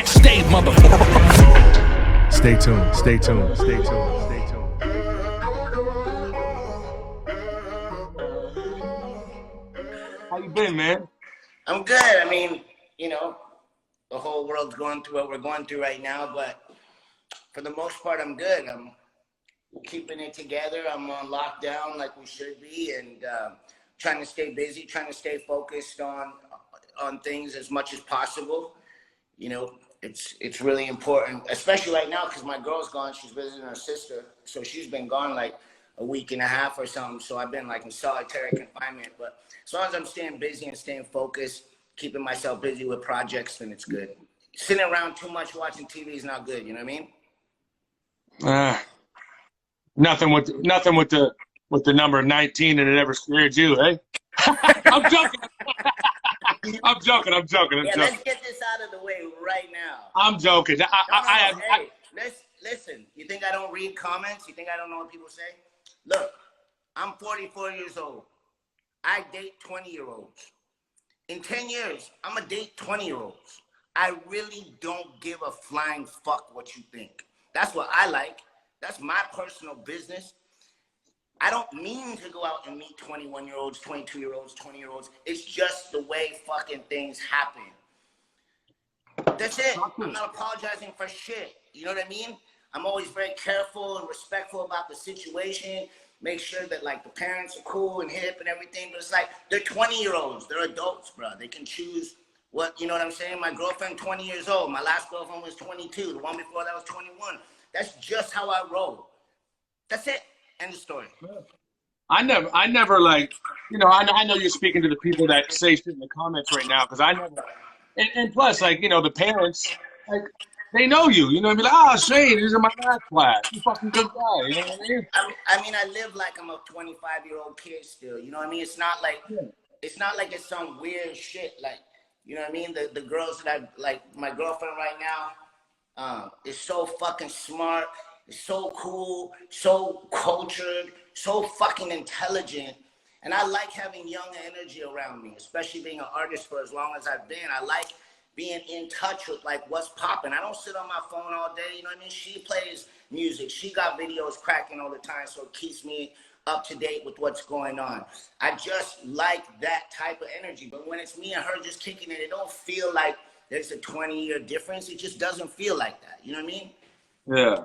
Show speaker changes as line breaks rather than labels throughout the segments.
Stay, motherfucker.
Stay tuned. Stay tuned. Stay tuned. Stay tuned.
How you been, man?
I'm good. I mean, you know, the whole world's going through what we're going through right now, but for the most part, I'm good. I'm keeping it together. I'm on lockdown like we should be, and trying to stay busy, trying to stay focused on things as much as possible. You know, it's really important, especially right now because my girl's gone. She's visiting her sister, so she's been gone like a week and a half or something. So I've been like in solitary confinement. But as long as I'm staying busy and staying focused, keeping myself busy with projects, then it's good. Sitting around too much watching TV is not good. You know what I mean?
Nothing with the number 19, and it ever scared you, eh? I'm joking. I'm joking.
Yeah, let's get this out of the way right now.
I'm joking.
Hey, listen. You think I don't read comments? You think I don't know what people say? Look, I'm 44 years old. I date 20-year-olds. In 10 years, I'm going to date 20-year-olds. I really don't give a flying fuck what you think. That's what I like. That's my personal business. I don't mean to go out and meet 21-year-olds, 22-year-olds, 20-year-olds. It's just the way fucking things happen. That's it. I'm not apologizing for shit. You know what I mean? I'm always very careful and respectful about the situation. Make sure that like the parents are cool and hip and everything. But it's like they're 20-year-olds. They're adults, bro. They can choose what, you know what I'm saying? My girlfriend, 20 years old. My last girlfriend was 22. The one before that was 21. That's just how I roll. That's it. End of story.
I never like, you know, I know you're speaking to the people that say shit in the comments right now, because I never, and plus, like, you know, the parents, like, they know you, you know what I mean? Like, oh, Shane, these are my math class. You fucking good guy, you know what I mean?
I mean, I live like I'm a 25-year-old kid still, you know what I mean? It's not like it's some weird shit, like, you know what I mean? The girls that I, like, my girlfriend right now is so fucking smart. It's so cool, so cultured, so fucking intelligent. And I like having young energy around me, especially being an artist for as long as I've been. I like being in touch with like what's popping. I don't sit on my phone all day, you know what I mean? She plays music. She got videos cracking all the time, so it keeps me up to date with what's going on. I just like that type of energy. But when it's me and her just kicking it, it don't feel like there's a 20-year difference. It just doesn't feel like that, you know what I mean?
Yeah.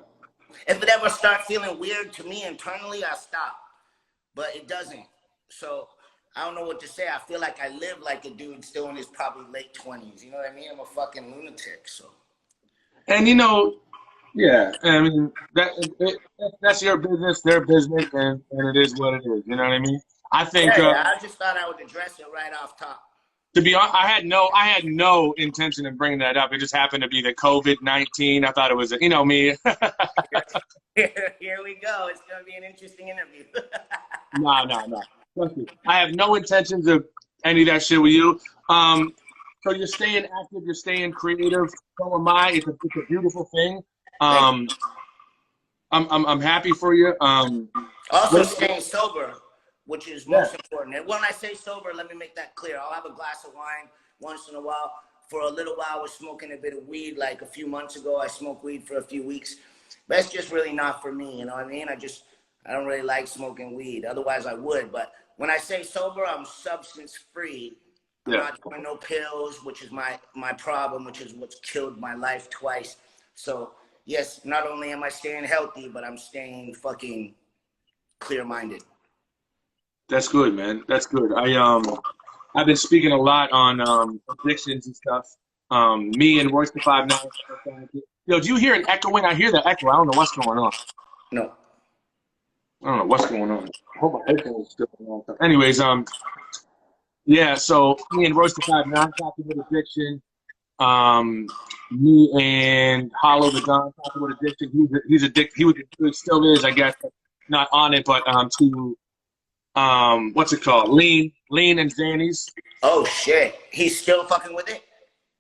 If it ever starts feeling weird to me internally, I stop. But it doesn't. So I don't know what to say. I feel like I live like a dude still in his probably late 20s. You know what I mean? I'm a fucking lunatic. So.
And you know, yeah, I mean that's your business, their business, and it is what it is. You know what I mean? I think.
Yeah, I just thought I would address it right off top.
To be honest, I had no intention of bringing that up. It just happened to be the COVID-19. I thought it was, you know, me.
Here we go. It's going to be an interesting interview.
No. Trust me. I have no intentions of any of that shit with you. So you're staying active, you're staying creative. So am I. It's a beautiful thing. I'm happy for you.
Also staying sober, which is most important. And when I say sober, let me make that clear. I'll have a glass of wine once in a while. For a little while, I was smoking a bit of weed. Like a few months ago, I smoked weed for a few weeks. But it's just really not for me, you know what I mean? I don't really like smoking weed. Otherwise, I would. But when I say sober, I'm substance-free. I'm not doing no pills, which is my problem, which is what's killed my life twice. So, yes, not only am I staying healthy, but I'm staying fucking clear-minded.
That's good, man. That's good. I've been speaking a lot on addictions and stuff. Me and Royce the 5'9". Yo, do you hear an echoing? I hear the echo. I don't know what's going on.
No.
I don't know what's going on. I hope my headphones still on. Anyways, yeah. So me and Royce the 5'9" talking about addiction. Me and Hollow the Gun talking about addiction. He's addicted. He still is, I guess, not on it, but to what's it called? Lean and Xannies.
Oh shit. He's still fucking with it?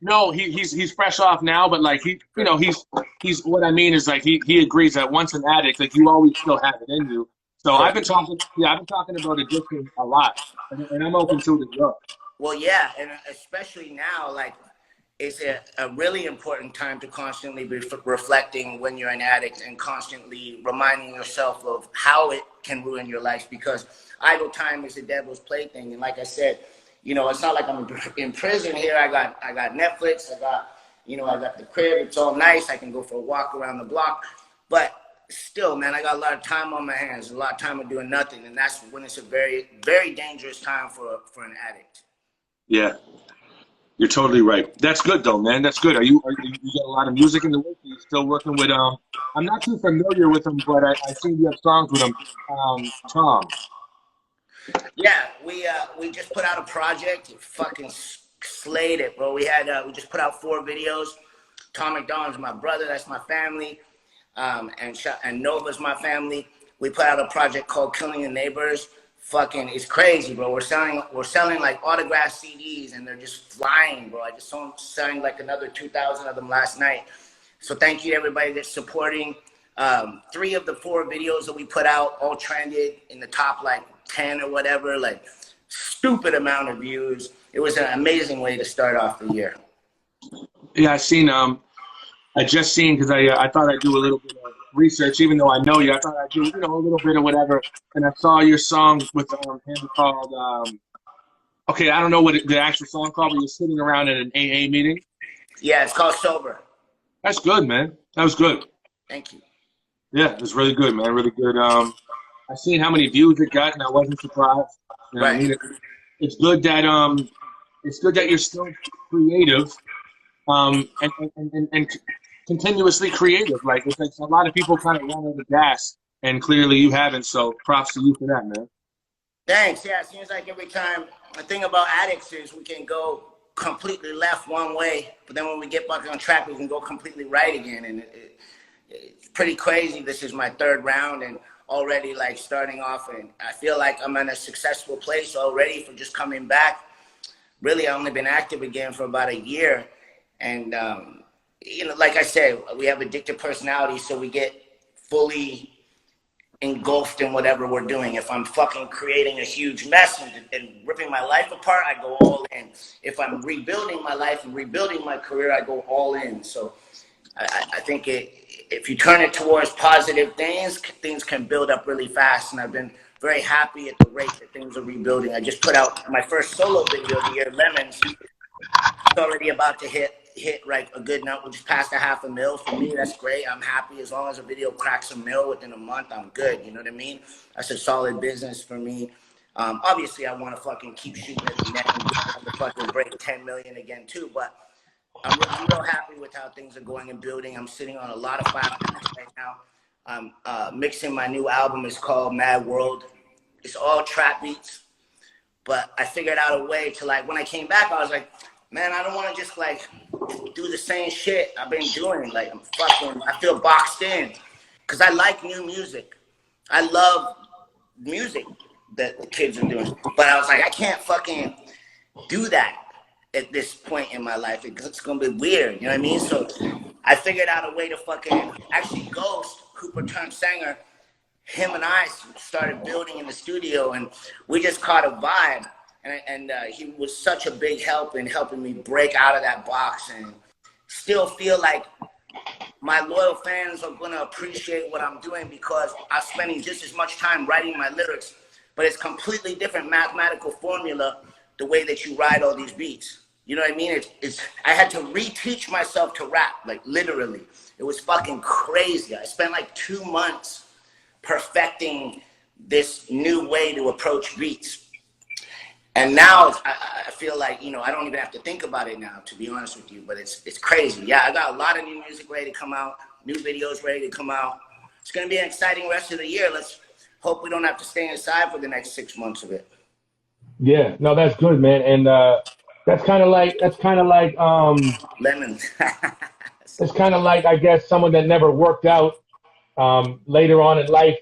No, he's fresh off now, but like he's what I mean is like he agrees that once an addict, like you always still have it in you. So I've been talking about addiction a lot, and I'm open to it as well.
Well, yeah, and especially now, like it's a really important time to constantly be reflecting when you're an addict and constantly reminding yourself of how it can ruin your life, because idle time is the devil's plaything. And like I said, you know, it's not like I'm in prison here. I got Netflix. I got the crib. It's all nice. I can go for a walk around the block. But still, man, I got a lot of time on my hands, a lot of time of doing nothing. And that's when it's a very, very dangerous time for an addict.
Yeah. You're totally right. That's good though, man. That's good. You got a lot of music in the work? Are you still working with I'm not too familiar with him, but I seen you have songs with him. Tom.
Yeah, we just put out a project. It fucking slayed it, bro. We just put out 4 videos. Tom McDonald's my brother. That's my family. And Nova's my family. We put out a project called Killing the Neighbors. Fucking, it's crazy, bro. We're selling like autographed CDs, and they're just flying, bro. I just saw selling like another 2,000 of them last night. So thank you to everybody that's supporting. 3 of the 4 videos that we put out all trended in the top like 10 or whatever, like stupid amount of views. It was an amazing way to start off the year.
Yeah, I just seen, because I thought I'd do a little bit of research, even though I know you. I thought I'd do, a little bit of whatever, and I saw your song with him called okay, I don't know what the actual song called, but you're sitting around at an AA meeting.
Yeah, it's called Sober.
That's good, man. That was good.
Thank you.
Yeah, it was really good, man. Really good. I seen how many views it got, and I wasn't surprised. You know
right.
what I mean? It's good that you're still creative, and continuously creative. Like, it's like a lot of people kind of run out of gas, and clearly you haven't. So props to you for that, man.
Thanks. Yeah, it seems like every time. The thing about addicts is we can go completely left one way, but then when we get back on track, we can go completely right again. And it's pretty crazy. This is my 3rd round, and already like starting off, and I feel like I'm in a successful place already for just coming back. Really, I've only been active again for about a year. And, like I said, we have addictive personalities, so we get fully engulfed in whatever we're doing. If I'm fucking creating a huge mess and ripping my life apart, I go all in. If I'm rebuilding my life and rebuilding my career, I go all in. So I think if you turn it towards positive things can build up really fast. And I've been very happy at the rate that things are rebuilding. I just put out my first solo video of the year, Lemons. It's already about to hit like a good number. We just passed 500,000. For me, that's great. I'm happy. As long as a video cracks 1 million within a month, I'm good. You know what I mean? That's a solid business for me. Obviously, I want to fucking keep shooting at the net and get to fucking break 10 million again too. But I'm real happy with how things are going and building. I'm sitting on a lot of fire right now. I'm mixing my new album. It's called Mad World. It's all trap beats. But I figured out a way to, like, when I came back, I was like, man, I don't want to just like do the same shit I've been doing. Like, I feel boxed in, because I like new music. I love music that the kids are doing. But I was like, I can't fucking do that at this point in my life. It's going to be weird, you know what I mean? So I figured out a way to fucking, actually Ghost, Cooper turned singer, him and I started building in the studio, and we just caught a vibe. And he was such a big help in helping me break out of that box, and still feel like my loyal fans are going to appreciate what I'm doing, because I'm spending just as much time writing my lyrics, but it's completely different mathematical formula, the way that you write all these beats. You know what I mean? I had to reteach myself to rap, like literally. It was fucking crazy. I spent like 2 months perfecting this new way to approach beats. And now I feel like, I don't even have to think about it now, to be honest with you, but it's crazy. Yeah, I got a lot of new music ready to come out, new videos ready to come out. It's going to be an exciting rest of the year. Let's hope we don't have to stay inside for the next 6 months of it.
Yeah, no, that's good, man. And that's kind of like
Lemons.
it's kind of like, I guess, someone that never worked out later on in life,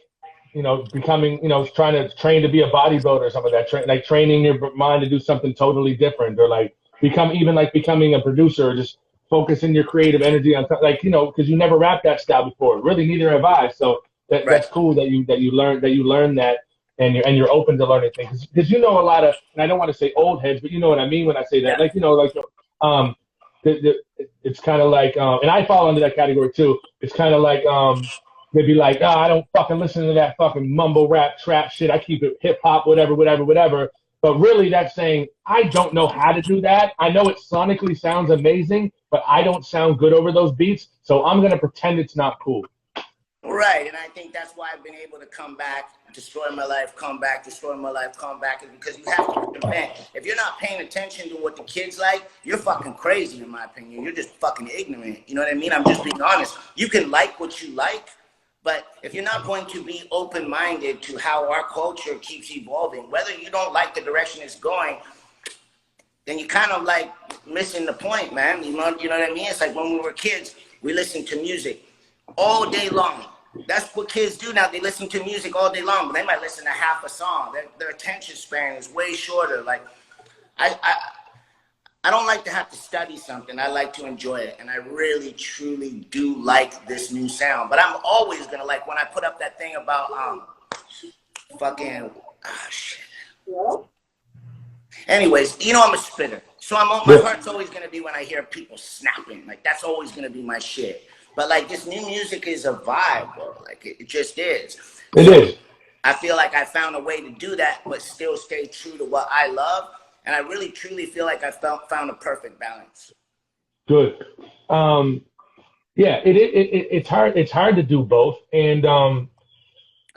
becoming, trying to train to be a bodybuilder or something like that, like training your mind to do something totally different, or like becoming a producer, or just focusing your creative energy on, like, because you never rapped that style before. Really, neither have I. So that's cool that you learned that, and you're open to learning things, because a lot of, and I don't want to say old heads, but you know what I mean when I say that, like, it's kind of like, and I fall under that category too. It's kind of like, they'd be like, oh, I don't fucking listen to that fucking mumble rap trap shit. I keep it hip hop, whatever, whatever, whatever. But really, that's saying I don't know how to do that. I know it sonically sounds amazing, but I don't sound good over those beats. So I'm gonna pretend it's not cool.
Right, and I think that's why I've been able to come back, destroy my life, come back, destroy my life, come back, is because you have to reinvent. If you're not paying attention to what the kids like, you're fucking crazy, in my opinion. You're just fucking ignorant. You know what I mean? I'm just being honest. You can like what you like, but if you're not going to be open-minded to how our culture keeps evolving, whether you don't like the direction it's going, then you're kind of like missing the point, man. You know what I mean? It's like when we were kids, we listened to music all day long. That's what kids do now. They listen to music all day long, but they might listen to half a song. Their attention span is way shorter. Like, I don't like to have to study something. I like to enjoy it, and I really, truly do like this new sound. But I'm always gonna like when I put up that thing about shit. Anyways, you know I'm a spitter, so my heart's always gonna be when I hear people snapping. Like that's always gonna be my shit. But like this new music is a vibe, bro. Like it just is.
It is.
I feel like I found a way to do that, but still stay true to what I love. And I really, truly feel like I found a perfect balance.
Good. Yeah, it's hard. It's hard to do both. And
I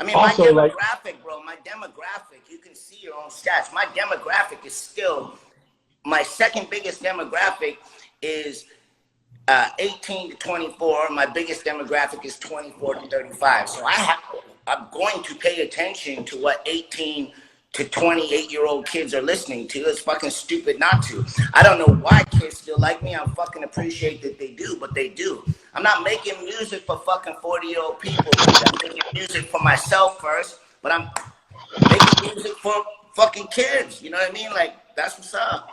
mean,
also,
my demographic, bro. My demographic. You can see your own stats. My demographic is still my second biggest demographic is 18 to 24. My biggest demographic is 24 to 35. So I'm going to pay attention to what 18 to 28-year-old kids are listening to. It's fucking stupid not to. I don't know why kids still like me. I fucking appreciate that they do, but they do. I'm not making music for fucking 40-year-old people. I'm making music for myself first, but I'm making music for fucking kids. You know what I mean? Like, that's what's up.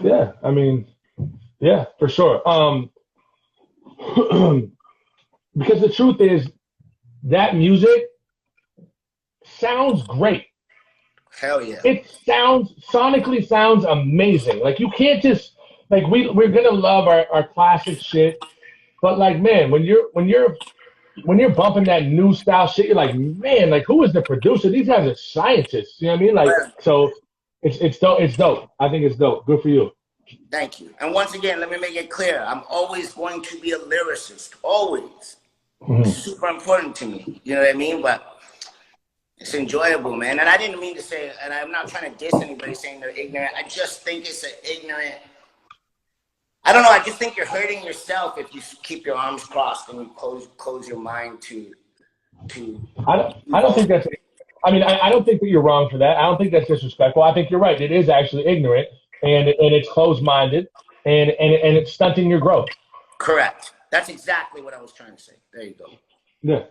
Yeah, I mean, yeah, for sure. Because the truth is, that music sounds great.
Hell yeah.
It sonically sounds amazing. Like you can't just like we're gonna love our classic shit, but like man, when you're bumping that new style shit, you're like, man, like who is the producer? These guys are scientists. You know what I mean? Like so it's dope. It's dope. I think it's dope. Good for you.
Thank you. And once again, let me make it clear. I'm always going to be a lyricist. Always. It's super important to me. You know what I mean? But it's enjoyable, man. And I didn't mean to say, and I'm not trying to diss anybody saying they're ignorant. I just think it's an ignorant. I don't know. I just think you're hurting yourself if you keep your arms crossed and you close your mind to.
I don't think that's. I mean, I don't think that you're wrong for that. I don't think that's disrespectful. I think you're right. It is actually ignorant and it's closed-minded and it's stunting your growth.
Correct. That's exactly what I was trying to say. There you go.
Yeah.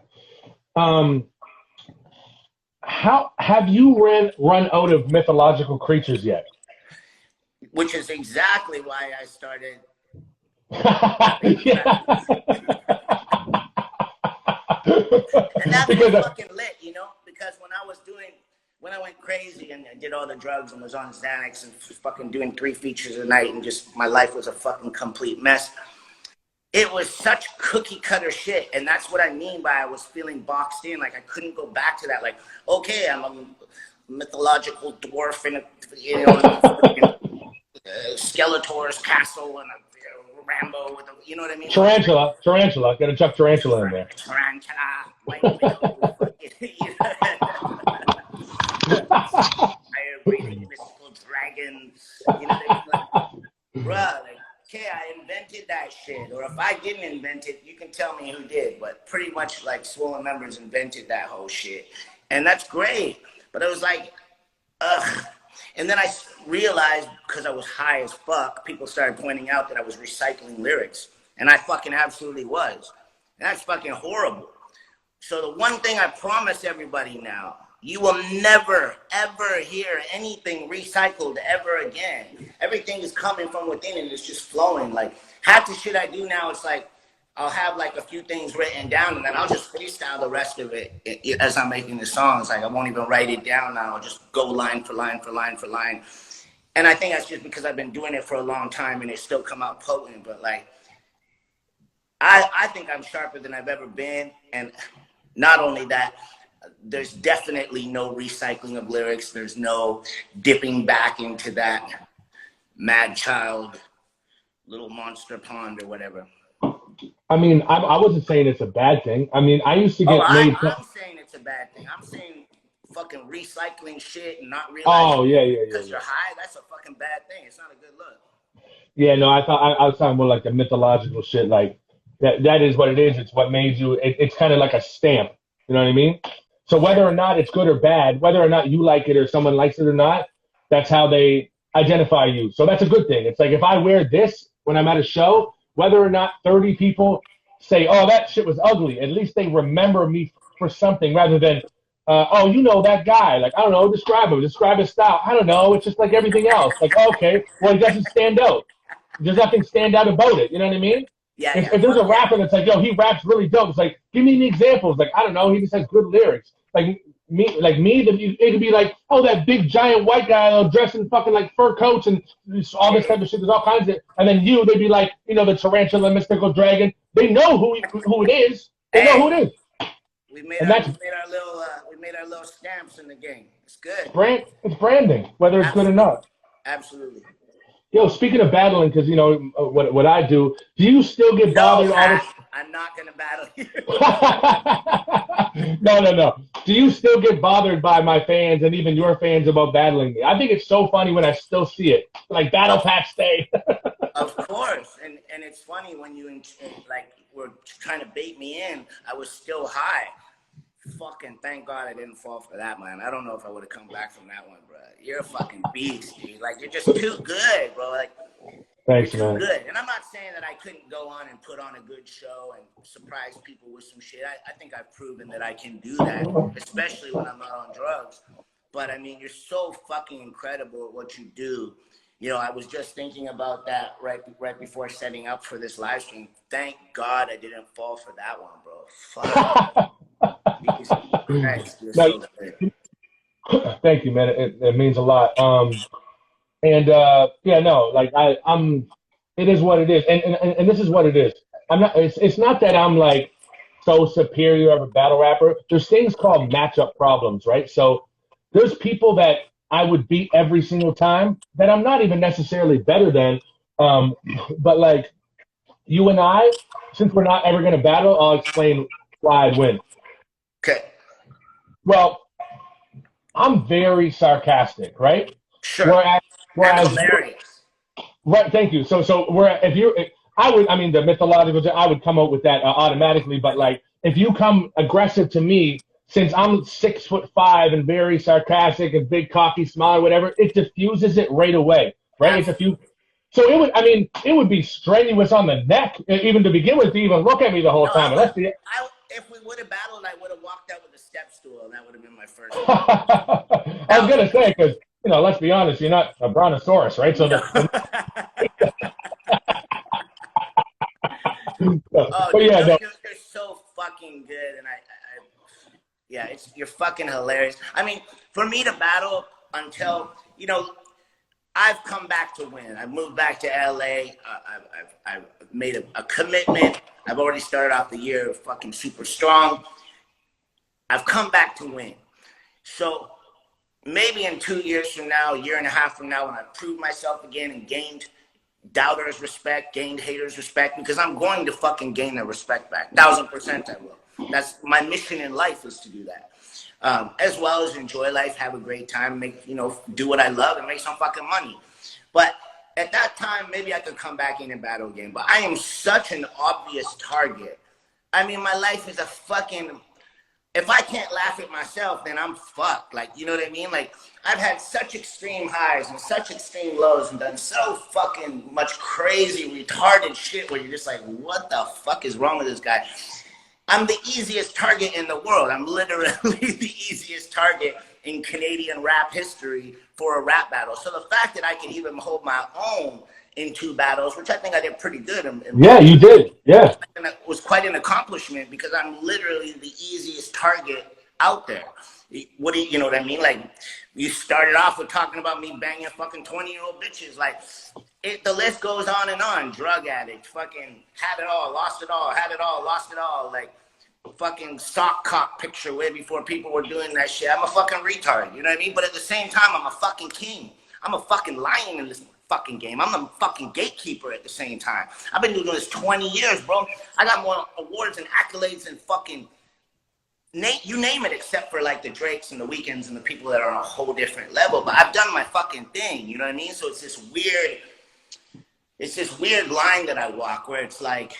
How have you run out of mythological creatures yet?
Which is exactly why I started. And that's fucking lit, you know? Because when I went crazy and I did all the drugs and was on Xanax and fucking doing 3 features a night and just my life was a fucking complete mess. It was such cookie cutter shit. And that's what I mean by I was feeling boxed in. Like I couldn't go back to that. Like, okay, I'm a mythological dwarf in a, Skeletor's castle and a Rambo with a, you know what I mean?
Tarantula. Got to chuck Tarantula in there.
Tarantula. Mystical dragon. You know what I mean? Bruh, like, okay, I invented that shit. Or if I didn't invent it, you can tell me who did. But pretty much like Swollen Members invented that whole shit. And that's great. But it was like, ugh. And then I realized, because I was high as fuck, people started pointing out that I was recycling lyrics. And I fucking absolutely was. And that's fucking horrible. So the one thing I promise everybody now, you will never, ever hear anything recycled ever again. Everything is coming from within and it's just flowing. Like half the shit I do now, it's like, I'll have like a few things written down and then I'll just freestyle the rest of it as I'm making the songs. Like I won't even write it down now. I'll just go line for line for line for line. And I think that's just because I've been doing it for a long time and it still come out potent. But like, I think I'm sharper than I've ever been. And not only that, there's definitely no recycling of lyrics. There's no dipping back into that mad child, little monster pond or whatever.
I mean, I wasn't saying it's a bad thing. I mean, I used to get made.
I'm saying it's a bad thing. I'm saying fucking recycling shit and not realizing
Oh yeah,
because you're high, that's a fucking bad thing. It's not a good look.
Yeah, no, I thought I was talking more like the mythological shit. Like that is what it is. It's what made you. It's kind of like a stamp. You know what I mean? So whether or not it's good or bad, whether or not you like it or someone likes it or not, that's how they identify you. So that's a good thing. It's like if I wear this when I'm at a show, whether or not 30 people say, "Oh, that shit was ugly," at least they remember me for something rather than, "Oh, you know that guy." Like I don't know, describe him, describe his style. I don't know. It's just like everything else. Like okay, well he doesn't stand out. There's nothing stand out about it. You know what I mean?
Yeah.
If there's a rapper that's like, yo, he raps really dope, it's like, give me an example. It's like, I don't know, he just has good lyrics. Like me, it could be like, oh, that big giant white guy dressed in fucking like fur coats and all this type of shit. There's all kinds of, and then they'd be like, you know, the tarantula, mystical dragon. They know who it is. They know who it is.
We made our little stamps in the game. It's good.
It's branding, whether it's good or not.
Absolutely.
Yo, speaking of battling, because you know what I do you still get bothered all this?
I'm not gonna battle you.
No. Do you still get bothered by my fans and even your fans about battling me? I think it's so funny when I still see it. Like battle Pat Stay.
Of course, and it's funny when you like were trying to bait me in. I was still high. Fucking thank God I didn't fall for that, man. I don't know if I would have come back from that one, bro. You're a fucking beast, dude. Like you're just too good, bro. Like
thanks, man.
Good. And I'm not saying that I couldn't go on and put on a good show and surprise people with some shit. I think I've proven that I can do that, especially when I'm not on drugs. But I mean, you're so fucking incredible at what you do. You know, I was just thinking about that right before setting up for this live stream. Thank God I didn't fall for that one, bro. Fuck. Christ, you're so good.
Thank you, man. It means a lot. Like it is what it is, and this is what it is. I'm not. It's not that I'm like so superior of a battle rapper. There's things called matchup problems, right? So there's people that I would beat every single time that I'm not even necessarily better than. But like you and I, since we're not ever going to battle, I'll explain why I'd win.
Okay.
Well, I'm very sarcastic, right?
Sure.
Whereas
hilarious.
Right. Thank you. So the mythological, I would come up with that automatically. But like, if you come aggressive to me, since I'm 6'5" and very sarcastic and big cocky smile or whatever, it diffuses it right away. Right. So it would be strenuous on the neck even to begin with to even look at me the whole time.
If we would have battled, I would have walked out with a step stool, and that would have been my first.
I was gonna say because let's be honest, you're not a brontosaurus, right? So,
you're so fucking good, and you're fucking hilarious. I mean, for me to battle until I've come back to win. I've moved back to LA. I've made a commitment. I've already started off the year fucking super strong. I've come back to win. So maybe in 2 years from now, a year and a half from now, when I've proved myself again and gained doubters' respect, gained haters' respect, because I'm going to fucking gain their respect back. 1000% I will. That's my mission in life, is to do that. As well as enjoy life, have a great time, do what I love and make some fucking money. But at that time, maybe I could come back in and battle again. But I am such an obvious target. I mean, my life is a fucking... If I can't laugh at myself, then I'm fucked. Like, you know what I mean? Like, I've had such extreme highs and such extreme lows and done so fucking much crazy, retarded shit where you're just like, what the fuck is wrong with this guy? I'm the easiest target in the world. I'm literally the easiest target in Canadian rap history for a rap battle. So the fact that I can even hold my own in 2 battles, which I think I did pretty good.
Yeah, you did. Yeah.
And it was quite an accomplishment because I'm literally the easiest target out there. What do you know what I mean? Like, you started off with talking about me banging fucking 20-year-old bitches. Like, the list goes on and on. Drug addict, fucking had it all, lost it all, had it all, lost it all. Like, fucking sock cock picture way before people were doing that shit. I'm a fucking retard, you know what I mean? But at the same time, I'm a fucking king. I'm a fucking lion in this fucking game. I'm the fucking gatekeeper at the same time. I've been doing this 20 years, bro. I got more awards and accolades and fucking you name it, except for like the Drakes and the Weekends and the people that are on a whole different level. But I've done my fucking thing, you know what I mean? So it's this weird line that I walk where it's like,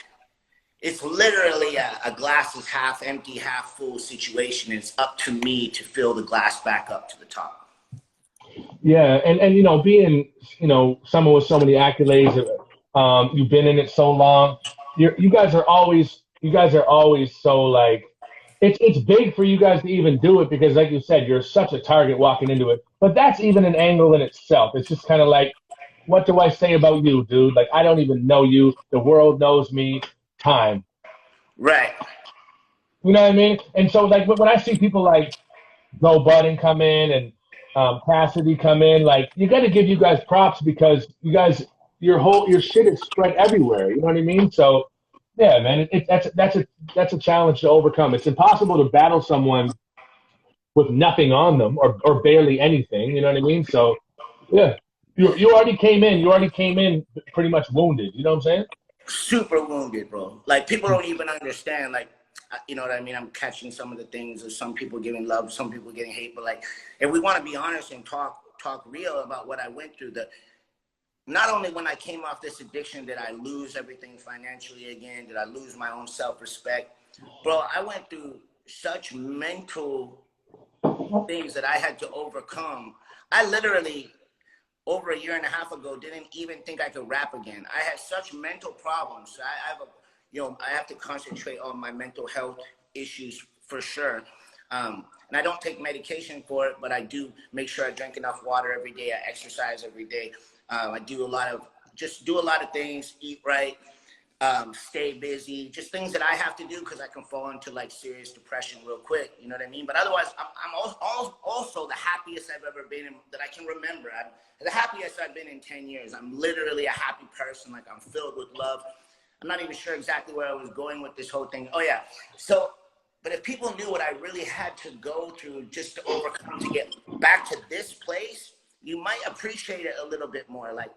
it's literally a glass is half empty, half full situation. It's up to me to fill the glass back up to the top.
Yeah, and you know, being, you know, someone with so many accolades, you've been in it so long. You guys are always so like, it's big for you guys to even do it because, like you said, you're such a target walking into it. But that's even an angle in itself. It's just kind of like, what do I say about you, dude? Like, I don't even know you. The world knows me. Time.
Right.
You know what I mean? And so, like, when I see people like Joe Budden come in and Cassidy come in, like, you got to give you guys props because you guys, your shit is spread everywhere. You know what I mean? So, yeah, man, that's a challenge to overcome. It's impossible to battle someone with nothing on them or barely anything. You know what I mean? So, yeah, you already came in. You already came in pretty much wounded. You know what I'm saying?
Super wounded, bro. Like, people don't even understand. Like, you know what I mean? I'm catching some of the things of some people giving love, some people getting hate. But like, if we want to be honest and talk real about what I went through, not only when I came off this addiction did I lose everything financially again, did I lose my own self-respect, bro. I went through such mental things that I had to overcome. I literally, over a year and a half ago, didn't even think I could rap again. I had such mental problems. So I have to concentrate on my mental health issues for sure. And I don't take medication for it, but I do make sure I drink enough water every day. I exercise every day. I do a lot of things, eat right, stay busy, just things that I have to do because I can fall into like serious depression real quick. You know what I mean? But otherwise, I'm also the happiest I've ever been that I can remember. I'm the happiest I've been in 10 years. I'm literally a happy person. Like, I'm filled with love. I'm not even sure exactly where I was going with this whole thing. Oh yeah. So, but if people knew what I really had to go through just to overcome to get back to this place, you might appreciate it a little bit more. Like,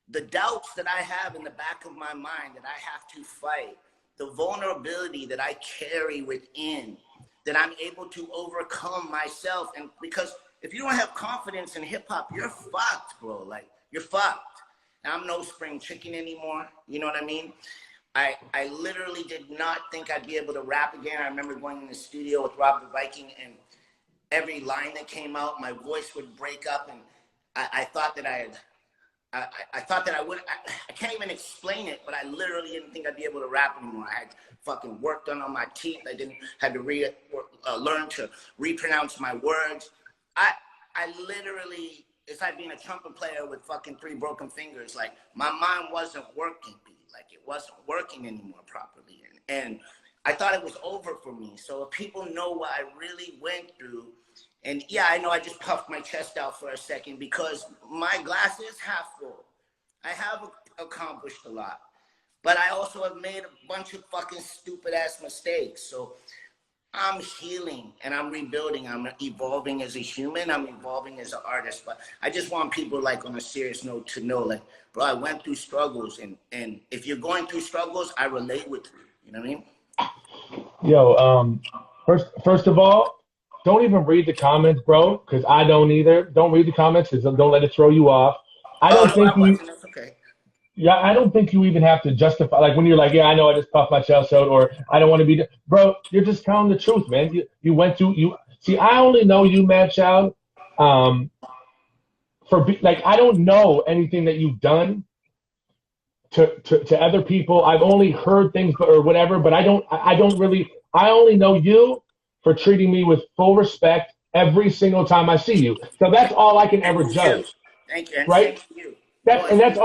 the doubts that I have in the back of my mind that I have to fight, the vulnerability that I carry within, that I'm able to overcome myself. And because if you don't have confidence in hip hop, you're fucked, bro. Like, you're fucked. And I'm no spring chicken anymore. You know what I mean? I literally did not think I'd be able to rap again. I remember going in the studio with Rob the Viking, and every line that came out, my voice would break up, and I thought that I would. I can't even explain it, but I literally didn't think I'd be able to rap anymore. I had fucking work done on my teeth. I had to learn to repronounce my words. I literally, it's like being a trumpet player with fucking 3 broken fingers. Like, my mind wasn't working, like, it wasn't working anymore properly, and I thought it was over for me. So if people know what I really went through, and yeah, I know I just puffed my chest out for a second because my glass is half full. I have accomplished a lot, but I also have made a bunch of fucking stupid ass mistakes. So I'm healing and I'm rebuilding. I'm evolving as a human. I'm evolving as an artist. But I just want people, like, on a serious note to know, like, bro, I went through struggles, and if you're going through struggles, I relate with you. You know what I mean?
Yo, first of all, don't even read the comments, bro, because I don't either. Don't read the comments, because don't let it throw you off. I don't think
That's okay.
Yeah, I don't think you even have to justify, like, when you're like, yeah, I know I just puffed my chest out, or I don't want to be, bro, you're just telling the truth, man. You went through, see, I only know you, Mad Child, like, I don't know anything that you've done to other people. I've only heard things or whatever, but I only know you for treating me with full respect every single time I see you. So that's all I can ever judge.
Thank you. And
right?
same to you.
That's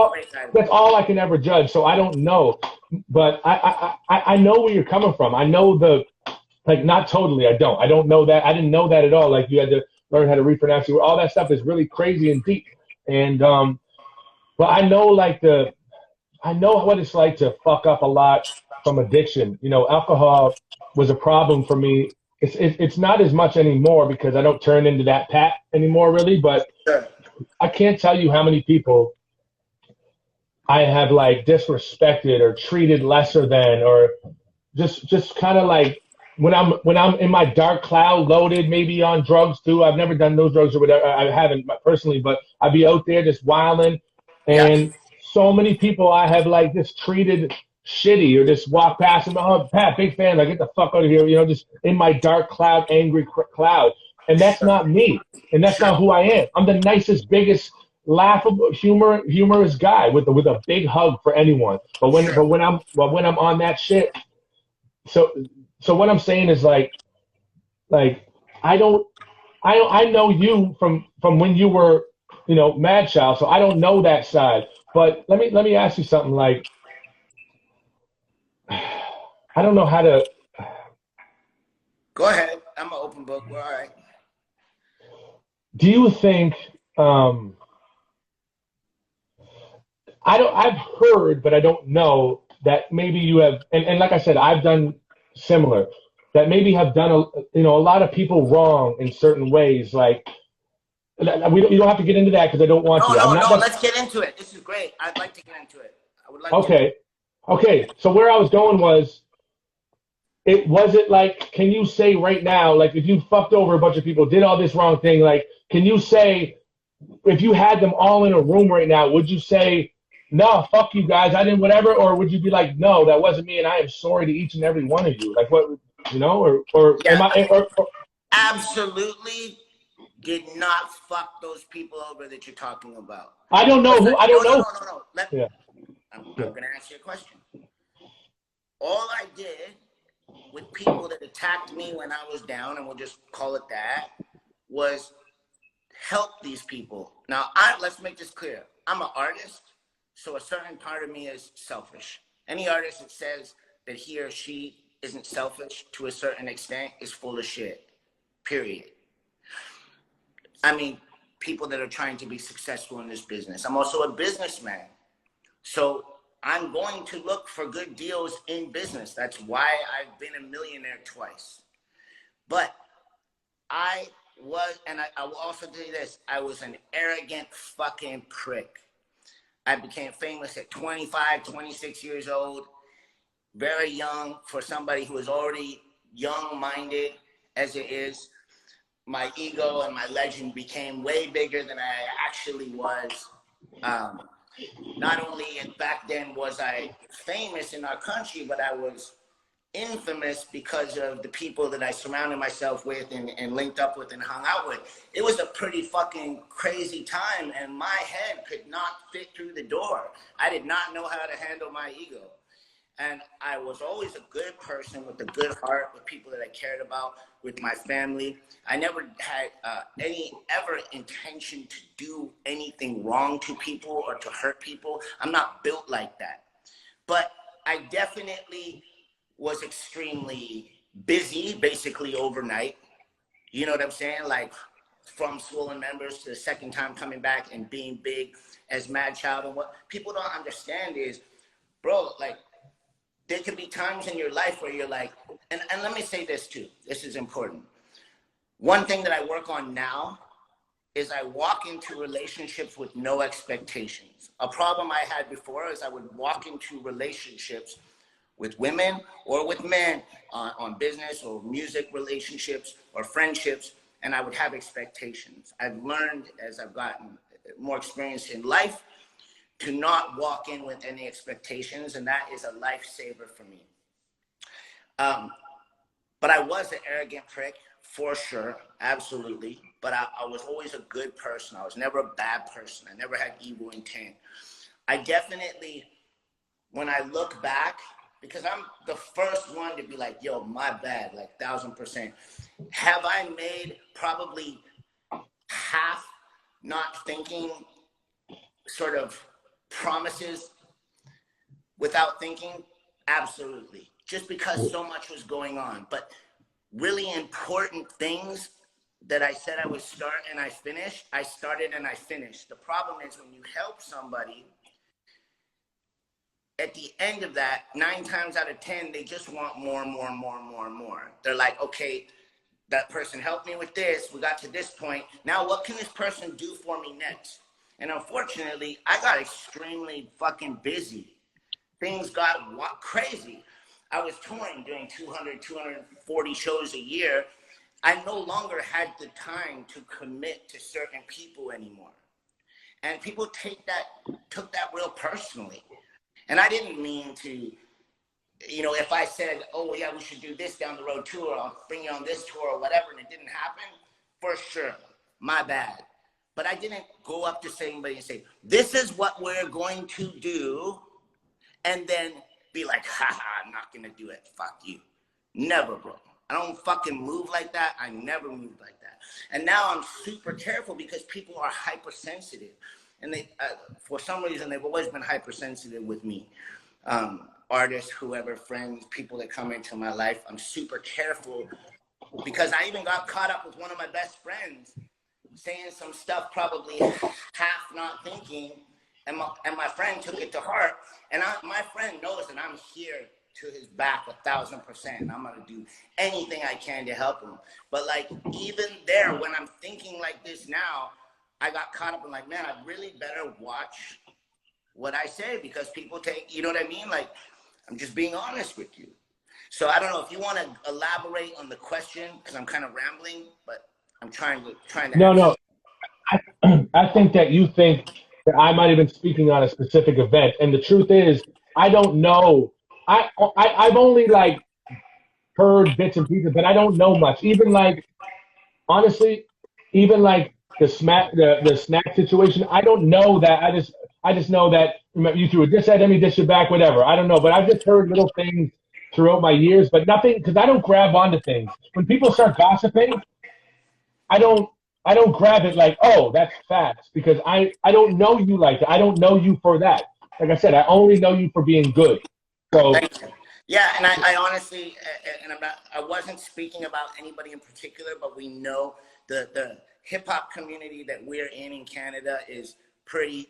all I can ever judge. So I don't know, but I know where you're coming from. I know Like, not totally. I don't. I don't know that. I didn't know that at all. Like, you had to learn how to repronounce it. All that stuff is really crazy and deep. And but I know I know what it's like to fuck up a lot from addiction. You know, alcohol was a problem for me. It's not as much anymore because I don't turn into that Pat anymore, really. But
Sure.
I can't tell you how many people I have like disrespected or treated lesser than, or just kind of like when I'm in my dark cloud, loaded, maybe on drugs too. I've never done those drugs or whatever. I haven't personally, but I'd be out there just wilding,
Yes.
and so many people I have like just treated shitty or just walk past them. Oh, Pat, big fan. Like, get the fuck out of here. You know, just in my dark cloud, angry cloud, and that's
Sure.
not me, and that's not
Sure.
who I am. I'm the nicest, biggest, laughable, humorous guy with a big hug for anyone.
Sure.
When I'm on that shit, so what I'm saying is like I don't I know you from when you were, you know, Mad Child, so I don't know that side. But let me ask you something. Like, I don't know how to.
Go ahead. I'm an open book. We're all right.
Do you think? I've heard, but I don't know that maybe you have, and like I said, I've done similar. That maybe have done a lot of people wrong in certain ways. Like, you don't have to get into that because I don't want
No,
to. I'm
no,
not
no.
that.
Let's get into it. This is great. I'd like to get into it. I would like to.
Okay. Okay. So where I was going was, it like, can you say right now, like, if you fucked over a bunch of people, did all this wrong thing, like, can you say, if you had them all in a room right now, would you say, no, fuck you guys, I didn't whatever, or would you be like, no, that wasn't me, and I am sorry to each and every one of you? Like, what, you know, or
Yeah,
am I, or
absolutely did not fuck those people over that you're talking about.
I don't know who, I
No,
don't
no,
know.
no, no, no.
Yeah.
I'm going to ask you a question. All I did with people that attacked me when I was down, and we'll just call it that, was help these people. Now, let's make this clear. I'm an artist, so a certain part of me is selfish. Any artist that says that he or she isn't selfish to a certain extent is full of shit, period. I mean, people that are trying to be successful in this business. I'm also a businessman. So I'm going to look for good deals in business. That's why I've been a millionaire twice. But I was, and I will also tell you this, I was an arrogant fucking prick. I became famous at 25, 26 years old, very young for somebody who is already young-minded as it is. My ego and my legend became way bigger than I actually was. Not only back then was I famous in our country, but I was infamous because of the people that I surrounded myself with and linked up with and hung out with. It was a pretty fucking crazy time, and my head could not fit through the door. I did not know how to handle my ego. And I was always a good person with a good heart, with people that I cared about, with my family. I never had any ever intention to do anything wrong to people or to hurt people. I'm not built like that. But I definitely was extremely busy, basically overnight. You know what I'm saying? Like, from Swollen Members to the second time coming back and being big as Mad Child. And what people don't understand is, bro, like, there could be times in your life where you're like, and let me say this too, this is important. One thing that I work on now is I walk into relationships with no expectations. A problem I had before is I would walk into relationships with women or with men on business or music relationships or friendships, and I would have expectations. I've learned as I've gotten more experience in life to not walk in with any expectations, and that is a lifesaver for me. But I was an arrogant prick, for sure, absolutely. But I was always a good person. I was never a bad person. I never had evil intent. I definitely, when I look back, because I'm the first one to be like, yo, my bad, like 1000%. Have I made probably half not thinking sort of promises without thinking? Absolutely. Just because so much was going on. But really important things that I said I would start and I finished. I started and I finished. The problem is when you help somebody, at the end of that, 9 times out of 10, they just want more and more and more and more and more. They're like, okay, that person helped me with this. We got to this point. Now, what can this person do for me next? And unfortunately, I got extremely fucking busy. Things got crazy. I was touring, doing 200, 240 shows a year. I no longer had the time to commit to certain people anymore. And people took that real personally. And I didn't mean to, you know, if I said, oh yeah, we should do this down the road too, or I'll bring you on this tour or whatever, and it didn't happen, for sure, my bad. But I didn't go up to anybody and say, this is what we're going to do, and then be like, haha, I'm not gonna do it, fuck you. Never, bro. I don't fucking move like that. I never moved like that. And now I'm super careful because people are hypersensitive. And they, for some reason, they've always been hypersensitive with me. Artists, whoever, friends, people that come into my life, I'm super careful because I even got caught up with one of my best friends saying some stuff probably half not thinking, and my friend took it to heart. And my friend knows that I'm here to his back 1,000%. I'm gonna do anything I can to help him. But like even there, when I'm thinking like this now, I got caught up in like, man, I really better watch what I say because people take, you know what I mean? Like, I'm just being honest with you. So I don't know if you want to elaborate on the question because I'm kind of rambling, but I'm trying to.
No. I think that you think that I might have been speaking on a specific event, and the truth is, I don't know. I've only like heard bits and pieces, but I don't know much. Even like, honestly, even like the snack situation, I don't know that. I just know that you threw a dish at him, he dished it back, whatever. I don't know, but I've just heard little things throughout my years, but nothing, because I don't grab onto things. When people start gossiping, I don't grab it like, oh, that's facts, because I don't know you like that. I don't know you for that. Like I said, I only know you for being good. So
yeah, and I honestly, and I wasn't speaking about anybody in particular, but we know the hip hop community that we're in Canada is pretty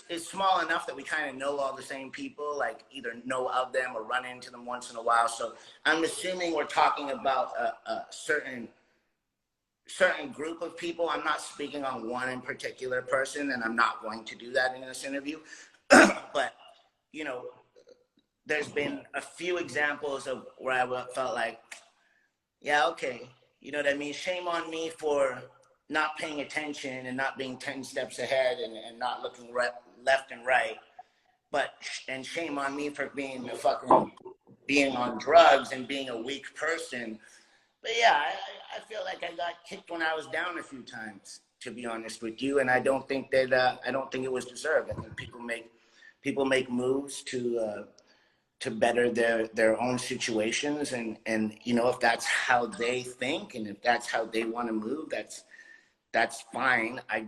is small enough that we kind of know all the same people, like either know of them or run into them once in a while. So I'm assuming we're talking about a certain group of people. I'm not speaking on one in particular person, and I'm not going to do that in this interview. But, you know, there's been a few examples of where I felt like, yeah, okay, you know what I mean? Shame on me for not paying attention and not being 10 steps ahead and not looking left and right. And shame on me for being on drugs and being a weak person. But yeah, I feel like I got kicked when I was down a few times, to be honest with you. And I don't think that, I don't think it was deserved. I think people make moves to better their own situations. And, you know, if that's how they think and if that's how they want to move, that's fine. I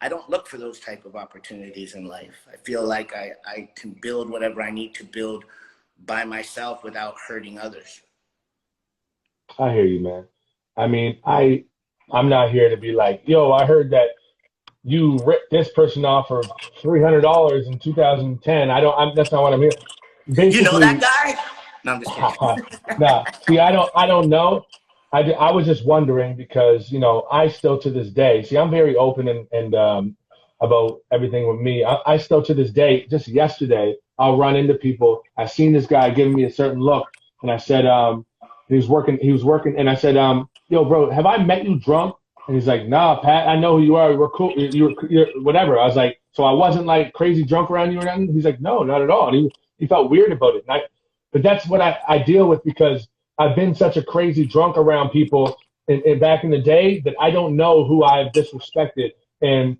don't look for those type of opportunities in life. I feel like I can build whatever I need to build by myself without hurting others.
I hear you, man. I mean, I'm not here to be like, yo, I heard that you ripped this person off for $300 in 2010. That's not what I'm here. Basically,
you know that guy? No, I'm just kidding.
Nah, see, I don't know. I was just wondering because, you know, I still to this day, see, I'm very open and about everything with me. I still to this day, just yesterday, I'll run into people. I seen this guy giving me a certain look, and I said, he was working, and I said, yo, bro, have I met you drunk? And he's like, nah, Pat, I know who you are. We're cool. You're whatever. I was like, so I wasn't like crazy drunk around you or nothing? He's like, no, not at all. And he felt weird about it. But that's what I deal with because I've been such a crazy drunk around people and back in the day that I don't know who I've disrespected. And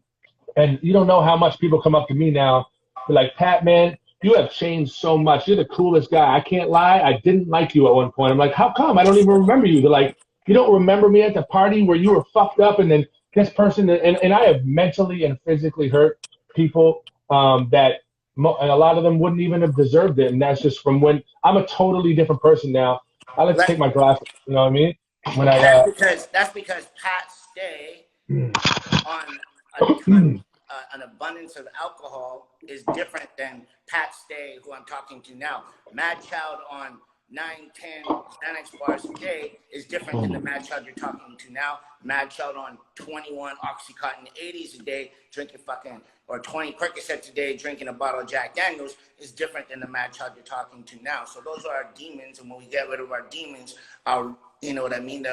you don't know how much people come up to me now. They're like, Pat, man, you have changed so much. You're the coolest guy. I can't lie. I didn't like you at one point. I'm like, how come? I don't even remember you. They're like, you don't remember me at the party where you were fucked up and then this person, and I have mentally and physically hurt people that a lot of them wouldn't even have deserved it. And that's just from when I'm a totally different person now. I like to take my glasses. You know what I mean? When I
that's because Pat Stay on a ton, an abundance of alcohol is different than Pat Stay, who I'm talking to now. Mad Child on 9, 10 Xanax bars a day is different than the Mad Child you're talking to now. Mad Child on 21 Oxycontin 80s a day, drinking fucking, or 20 Percocets a day, drinking a bottle of Jack Daniels is different than the Mad Child you're talking to now. So those are our demons, and when we get rid of our demons, our, you know what I mean,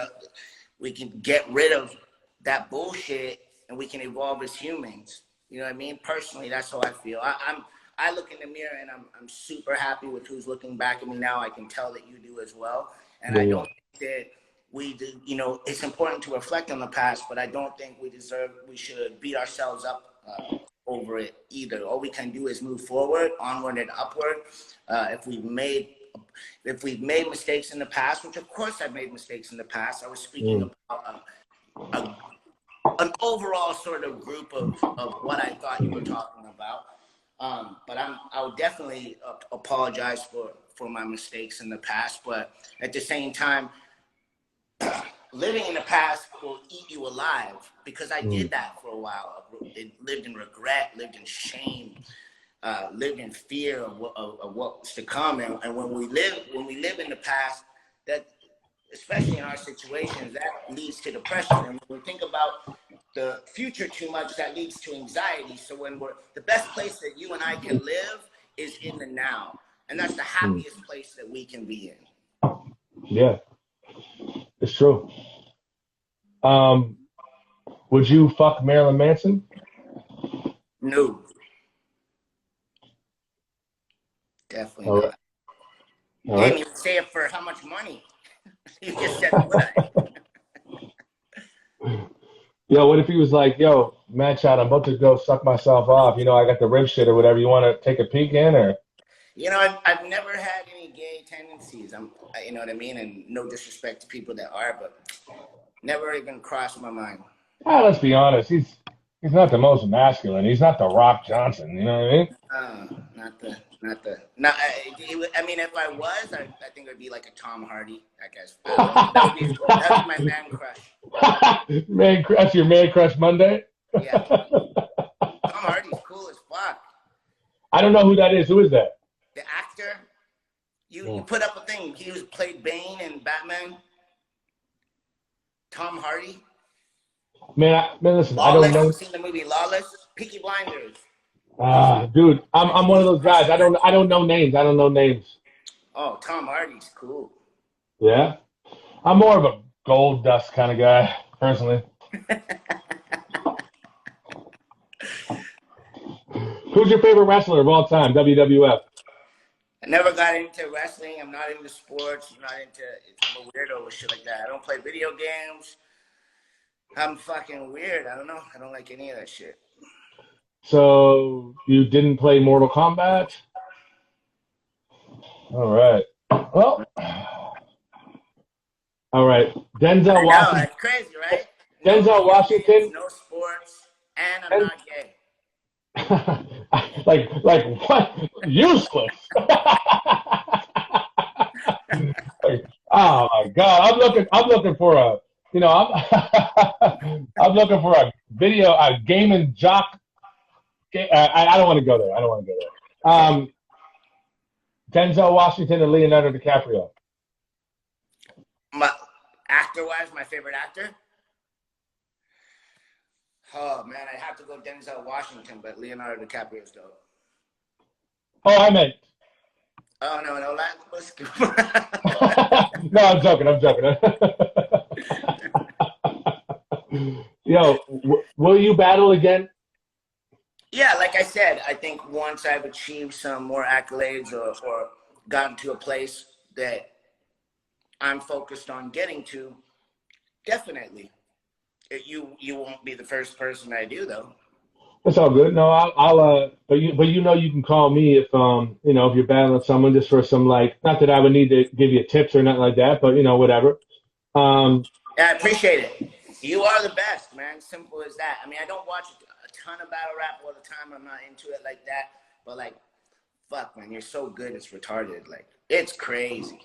we can get rid of that bullshit and we can evolve as humans. You know what I mean? Personally, that's how I feel. I look in the mirror and I'm super happy with who's looking back at me now. I can tell that you do as well. And I don't think that we do, you know, it's important to reflect on the past, but I don't think we should beat ourselves up over it either. All we can do is move forward, onward and upward. If we've made mistakes in the past, which of course I've made mistakes in the past, I was speaking about an overall sort of group of what I thought you were talking about. But I'll definitely apologize for my mistakes in the past. But at the same time, living in the past will eat you alive, because I did that for a while. It lived in regret, lived in shame, lived in fear of what's to come. And when we live in the past, that, especially in our situations, that leads to depression. And when we think about the future too much, that leads to anxiety. So the best place that you and I can live is in the now. And that's the happiest place that we can be in.
Yeah, it's true. Would you fuck Marilyn Manson?
No. Definitely
All
not.
right. All
Didn't
right.
even say it for how much money. You just said would I.
Yo, what if he was like, yo, man, Chad, I'm about to go suck myself off. You know, I got the rib shit or whatever. You want to take a peek in, or?
You know, I've never had any gay tendencies. You know what I mean? And no disrespect to people that are, but never even crossed my mind.
Ah, let's be honest. He's not the most masculine. He's not the Rock Johnson. You know what I mean?
I mean, if I was, I think it would be like a Tom Hardy. That guy's, that would be my man crush.
That's your man crush Monday?
Yeah. Tom Hardy's cool as fuck.
I don't know who that is. Who is that?
The actor. You put up a thing. He played Bane in Batman. Tom Hardy.
Man, listen,
Lawless.
I don't know.
Seen the movie Lawless? Peaky Blinders.
Dude, I'm one of those guys. I don't know names. I don't know names.
Oh, Tom Hardy's cool.
Yeah, I'm more of a gold dust kind of guy, personally. Who's your favorite wrestler of all time? WWF.
I never got into wrestling. I'm not into sports. I'm a weirdo with shit like that. I don't play video games. I'm fucking weird. I don't know. I don't like any of that shit.
So you didn't play Mortal Kombat? All right. Well, all right. Denzel Washington.
That's crazy, right?
Denzel Washington.
No sports, and I'm not gay.
like what? Useless. Oh my God! I'm looking for a. You know, I'm looking for a video, a gaming jock. I don't want to go there. I don't want to go there. Denzel Washington and Leonardo DiCaprio.
Actor-wise, my favorite actor? Oh, man, I have to go Denzel Washington, but Leonardo DiCaprio's dope.
Oh, I meant.
Oh, no, let's go.
No, I'm joking. Yo, will you battle again?
Yeah, like I said, I think once I've achieved some more accolades or gotten to a place that I'm focused on getting to, definitely. You won't be the first person I do, though.
That's all good. No, I'll but you know you can call me if you know, if you're battling someone just for some, like, not that I would need to give you tips or nothing like that, but you know, whatever.
Yeah, I appreciate it. You are the best, man. Simple as that. I mean, I don't watch a ton of battle rap all the time. I'm not into it like that. But like, fuck, man, you're so good. It's retarded. Like, it's crazy.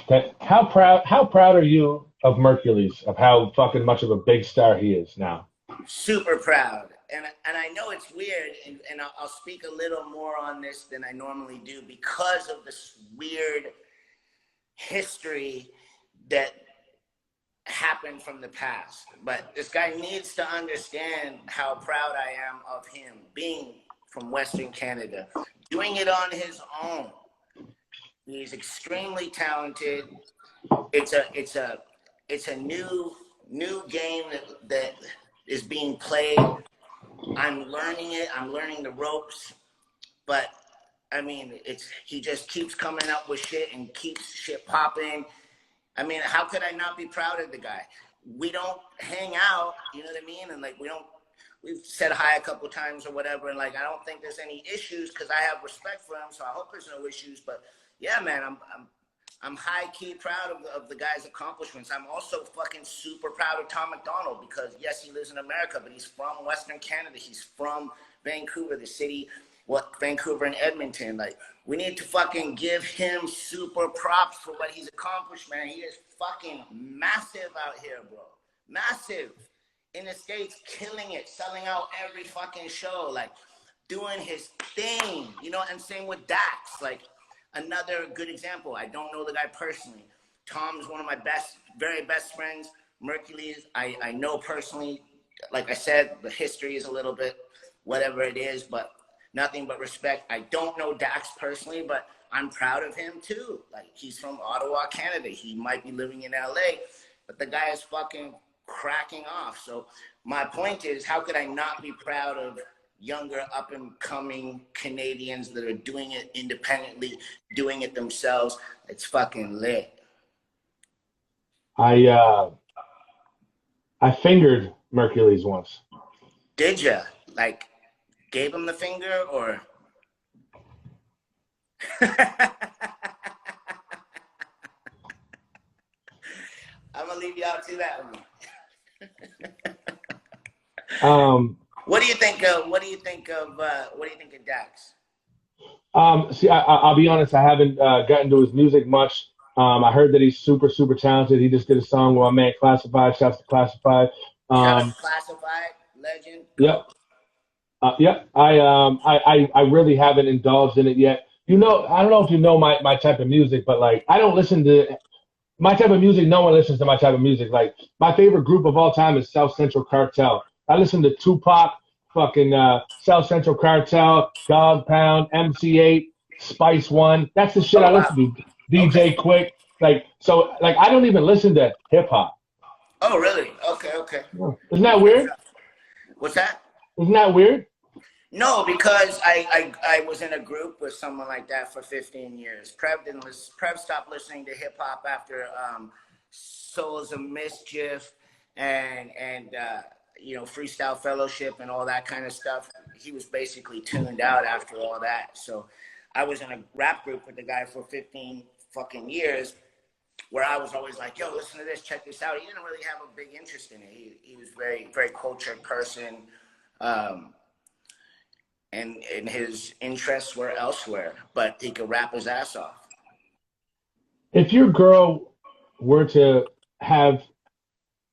Okay. How proud are you of Mercules, of how fucking much of a big star he is now?
Super proud. And I know it's weird, and I'll speak a little more on this than I normally do because of this weird history that happened from the past. But this guy needs to understand how proud I am of him being from Western Canada, doing it on his own. He's extremely talented. It's a new game that is being played. I'm learning it. I'm learning the ropes. But I mean, he just keeps coming up with shit and keeps shit popping. I mean, how could I not be proud of the guy? We don't hang out, you know what I mean? And like we've said hi a couple times or whatever, and like I don't think there's any issues because I have respect for him, so I hope there's no issues. But yeah, man, I'm high key proud of the guy's accomplishments. I'm also fucking super proud of Tom McDonald because yes, he lives in America, but he's from Western Canada. He's from Vancouver, the city, Vancouver and Edmonton. Like we need to fucking give him super props for what he's accomplished, man. He is fucking massive out here, bro. Massive. In the States, killing it, selling out every fucking show, like doing his thing, you know, and same with Dax, like another good example. I don't know the guy personally. Tom's one of my very best friends. Mercules, I know personally. Like I said, the history is a little bit whatever it is, but nothing but respect. I don't know Dax personally, but I'm proud of him too. Like he's from Ottawa, Canada. He might be living in LA, but the guy is fucking cracking off. So my point is, how could I not be proud of younger up and coming Canadians that are doing it independently, doing it themselves? It's fucking lit.
I fingered Mercules once.
Did ya? Like gave him the finger or? I'm gonna leave you out to that one. What do you think of Dax?
See, I'll be honest, I haven't gotten to his music much. I heard that he's super, super talented. He just did a song with my man Classified. Shouts to Classified.
Shout out to Classified, legend.
Yep. Yep. I really haven't indulged in it yet. You know, I don't know if you know my type of music, but like I don't listen to my type of music. No one listens to my type of music. Like my favorite group of all time is South Central Cartel. I listen to Tupac, fucking South Central Cartel, Dog Pound, MC8, Spice One. That's the shit I listen to. DJ Quick. Like so, like I don't even listen to hip hop.
Oh really? Okay.
Isn't that weird?
What's that?
Isn't that weird?
No, because I was in a group with someone like that for 15 years. Prev stopped listening to hip hop after Souls of Mischief and you know, Freestyle Fellowship and all that kind of stuff. He was basically tuned out after all that. So I was in a rap group with the guy for 15 fucking years where I was always like, yo, listen to this, check this out. He didn't really have a big interest in it. He was very, very cultured person. And his interests were elsewhere, but he could rap his ass off.
If your girl were to have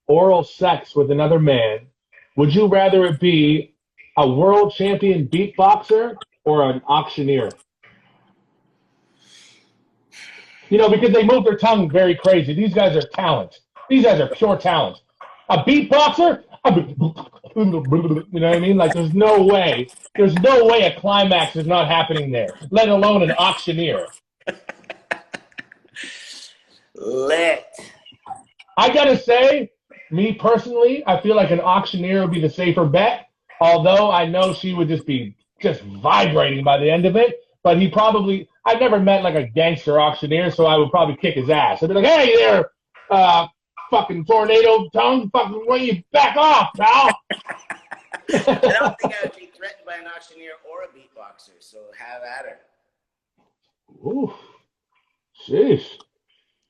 oral sex with another man, would you rather it be a world champion beatboxer or an auctioneer? You know, because they move their tongue very crazy. These guys are talent. These guys are pure talent. A beatboxer? You know what I mean? Like, there's no way a climax is not happening there, let alone an auctioneer.
Lit.
I gotta say, me personally, I feel like an auctioneer would be the safer bet, although I know she would just be vibrating by the end of it. But I've never met like a gangster auctioneer, so I would probably kick his ass. I'd be like, hey there, fucking tornado tongue, fucking why you back off, pal?
I don't think I would be threatened by an auctioneer or a beatboxer, so have at her.
Ooh, sheesh.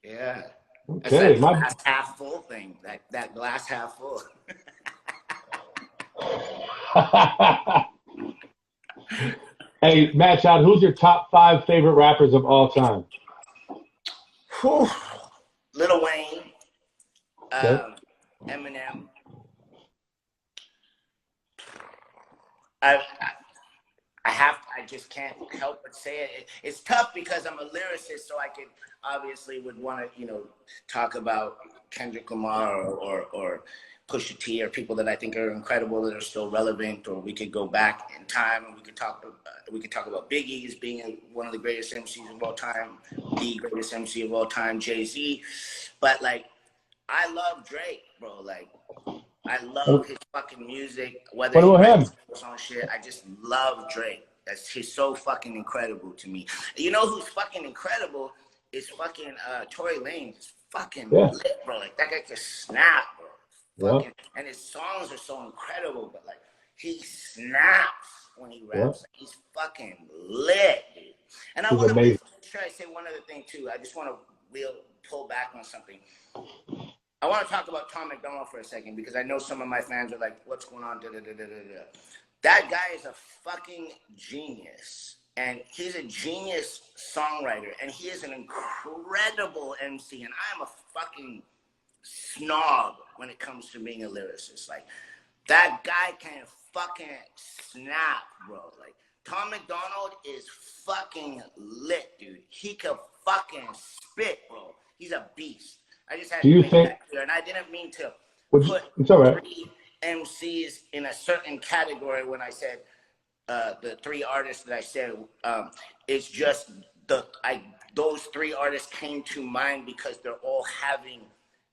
Yeah.
Okay,
that's that glass half full thing. That glass half full.
Hey, Matt Child, who's your top 5 favorite rappers of all time?
Whew. Lil Wayne,
Okay.
Eminem. I just can't help but say it. It's tough because I'm a lyricist, so I could obviously would want to, talk about Kendrick Lamar or Pusha T or people that I think are incredible that are still relevant, or we could go back in time and we could talk about Biggie as being one of the greatest MCs of all time, the greatest MC of all time, Jay-Z. But like, I love Drake, bro. Like, I love his fucking music. Whether he raps his own shit, I just love Drake. He's so fucking incredible to me. You know who's fucking incredible is fucking Tory Lanez. It's fucking lit, bro. Like, that guy can snap, bro. Fucking, and his songs are so incredible, but like, he snaps when he raps. Like, he's fucking lit, dude. And I want to make sure I say one other thing too. I just want to pull back on something. I want to talk about Tom McDonald for a second because I know some of my fans are like, what's going on? That guy is a fucking genius. And he's a genius songwriter. And he is an incredible MC. And I am a fucking snob when it comes to being a lyricist. Like, that guy can fucking snap, bro. Like, Tom McDonald is fucking lit, dude. He can fucking spit, bro. He's a beast. I just had to make that clear, and I didn't mean to put three MCs in a certain category when I said the three artists that I said. It's just those three artists came to mind because they're all having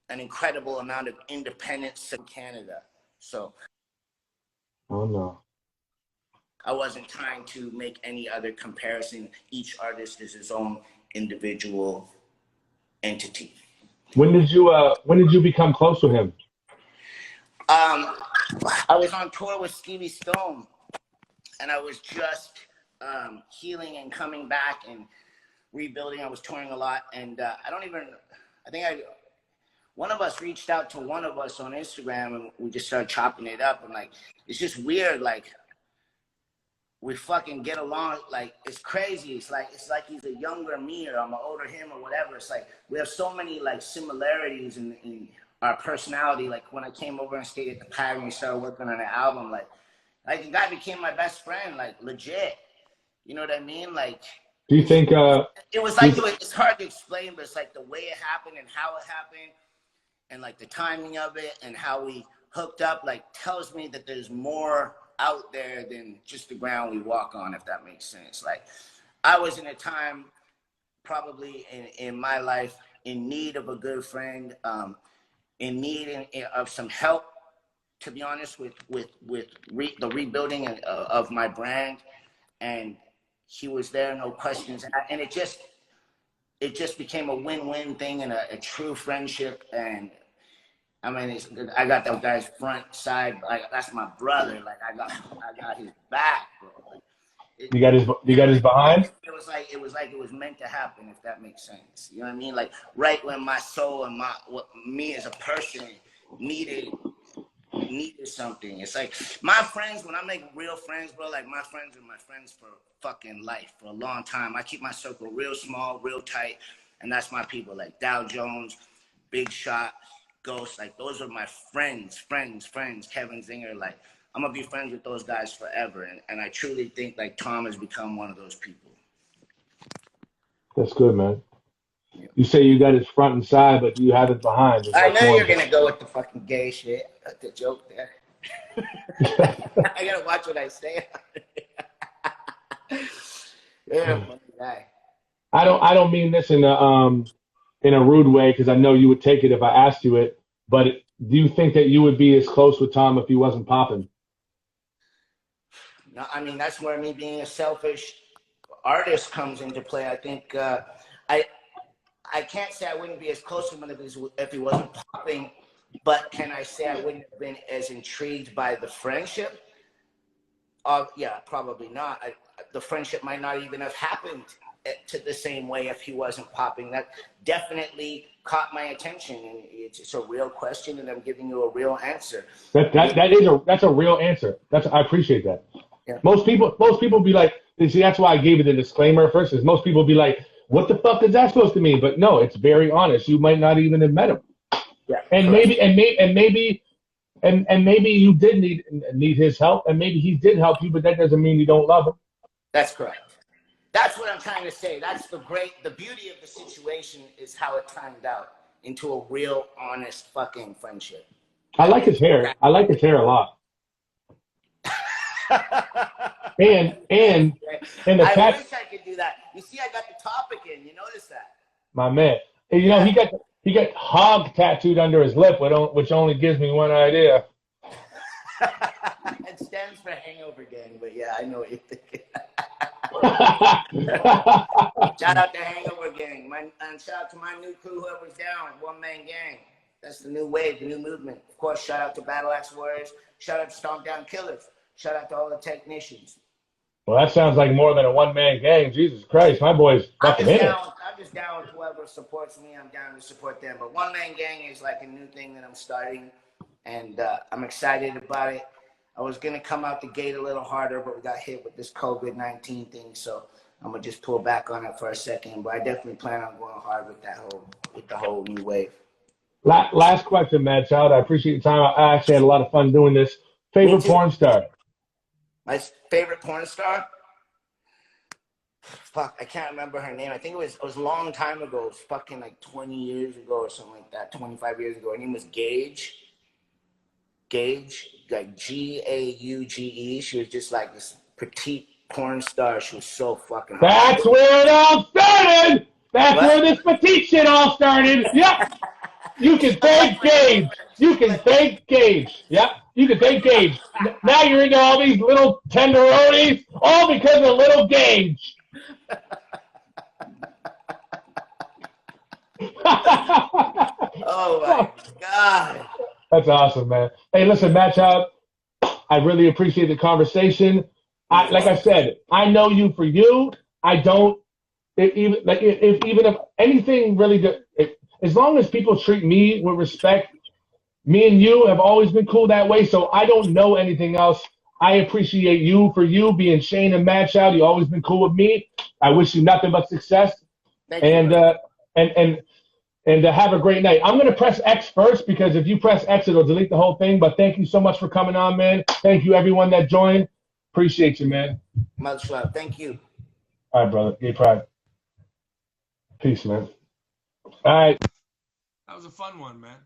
an incredible amount of independence in Canada. So,
oh no,
I wasn't trying to make any other comparison. Each artist is his own individual entity.
When did you become close with him?
I was on tour with Stevie Stone, and I was just healing and coming back and rebuilding. I was touring a lot, and one of us reached out to one of us on Instagram, and we just started chopping it up. And like, it's just weird. Like, we fucking get along. Like, it's crazy. It's like he's a younger me, or I'm an older him, or whatever. It's like we have so many like similarities in our personality. Like, when I came over and stayed at the pad and we started working on an album, like the guy became my best friend, like, legit. You know what I mean? Like,
do you think
it was like it's hard to explain, but it's like the way it happened and how it happened, and like the timing of it and how we hooked up, like, tells me that there's more out there than just the ground we walk on, if that makes sense. Like, I was in a time probably in my life in need of a good friend, in need of some help, to be honest, with the rebuilding of my brand. And he was there, no questions. And it just became a win-win thing and a true friendship. And I mean, I got that guy's front side. Like, that's my brother. Like, I got his back, bro. Like,
you got his behind?
It was like it was meant to happen, if that makes sense. You know what I mean? Like, right when my soul and me as a person needed something. It's like my friends, when I make real friends, bro, like, my friends are my friends for fucking life, for a long time. I keep my circle real small, real tight, and that's my people. Like Dow Jones, Big Shot, Ghost, like, those are my friends, Kevin Zinger. Like, I'm gonna be friends with those guys forever. And I truly think, like, Tom has become one of those people.
That's good, man. Yeah. You say you got his front and side, but you have it behind.
I know you're gonna go with the fucking gay shit. That's the joke there. I gotta watch what I say. Yeah, funny guy.
I don't mean this in a rude way, because I know you would take it if I asked you it. But do you think that you would be as close with Tom if he wasn't popping?
No, I mean, that's where me being a selfish artist comes into play. I think I can't say I wouldn't be as close to him if he wasn't popping, but can I say I wouldn't have been as intrigued by the friendship? Yeah, probably not. The friendship might not even have happened to the same way if he wasn't popping. That definitely caught my attention, and it's a real question, and I'm giving you a real answer.
That's a real answer. I appreciate that. Yeah. Most people be like, see, that's why I gave it a disclaimer first, is most people be like, what the fuck is that supposed to mean? But no, it's very honest. You might not even have met him.
Yeah.
And
correct.
maybe you did need his help, and maybe he did help you, but that doesn't mean you don't love him.
That's correct. That's what I'm trying to say. That's the beauty of the situation is how it turned out into a real, honest fucking friendship.
I like his hair. I like his hair a lot. and
I
the tat,
wish I could do that. You see, I got the topic in. You notice that?
my man. And, you know, he got hog tattooed under his lip, which only gives me one idea.
It stands for Hangover Gang, but yeah, I know what you're thinking. Shout out to Hangover Gang, and shout out to my new crew, whoever's down, One Man Gang. That's the new wave, the new movement. Of course, shout out to Battle Axe Warriors. Shout out to Stomp Down Killers. Shout out to all the technicians.
Well, that sounds like more than a one-man gang. Jesus Christ, my boy's fucking in it.
I'm just down with whoever supports me. I'm down to support them. But One Man Gang is like a new thing that I'm starting, and I'm excited about it. I was going to come out the gate a little harder, but we got hit with this COVID-19 thing, so I'm going to just pull back on it for a second. But I definitely plan on going hard with the whole new wave.
Last question, Mad Child. I appreciate your time. I actually had a lot of fun doing this. Favorite porn star?
My favorite porn star? Fuck, I can't remember her name. I think it was a long time ago. It was fucking like 20 years ago or something like that, 25 years ago. Her name was Gage, like Gauge. She was just like this petite porn star. She was so fucking hot.
That's where it all started. That's where this petite shit all started. Yep. You can thank Gage. You can thank Gage. Yep. You can thank Gage. Now you're into all these little tenderonis, all because of little Gage.
Oh my God.
That's awesome, man. Hey, listen, Matt Child, I really appreciate the conversation. Like I said, I know you for you. I don't, even if anything really, as long as people treat me with respect, me and you have always been cool that way. So I don't know anything else. I appreciate you for you being Shane and Mad Child. You've always been cool with me. I wish you nothing but success.
Thank you,
and have a great night. I'm going to press X first because if you press X, it'll delete the whole thing. But thank you so much for coming on, man. Thank you, everyone that joined. Appreciate you, man.
Much love. Thank you.
All right, brother. Gay pride. Peace, man. All right.
That was a fun one, man.